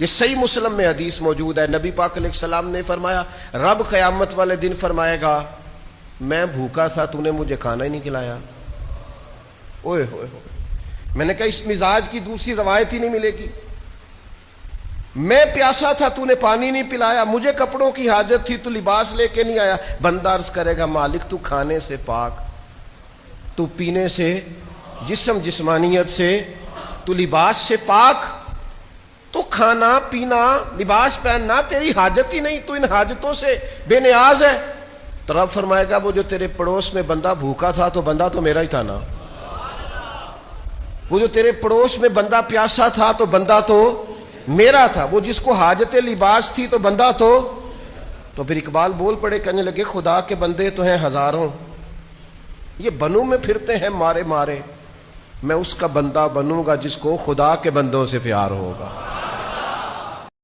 یہ صحیح مسلم میں حدیث موجود ہے، نبی پاک علیہ السلام نے فرمایا رب قیامت والے دن فرمائے گا میں بھوکا تھا تو نے مجھے کھانا ہی نہیں کھلایا۔ اوئے ہوئے ہوئے، میں نے کہا اس مزاج کی دوسری روایت ہی نہیں ملے گی۔ میں پیاسا تھا تو نے پانی نہیں پلایا، مجھے کپڑوں کی حاجت تھی تو لباس لے کے نہیں آیا۔ بندہ عرض کرے گا مالک تو کھانے سے پاک، تو پینے سے، جسمانیت سے، تو لباس سے پاک، تو کھانا پینا لباس پہننا تیری حاجت ہی نہیں، تو ان حاجتوں سے بے نیاز ہے۔ تو رب فرمائے گا وہ جو تیرے پڑوس میں بندہ بھوکا تھا تو بندہ تو میرا ہی تھا نا، وہ جو تیرے پڑوس میں بندہ پیاسا تھا تو بندہ تو میرا تھا، وہ جس کو حاجت لباس تھی تو بندہ تو پھر اقبال بول پڑے، کہنے لگے خدا کے بندے تو ہیں ہزاروں، یہ بنوں میں پھرتے ہیں مارے مارے، میں اس کا بندہ بنوں گا جس کو خدا کے بندوں سے پیار ہوگا۔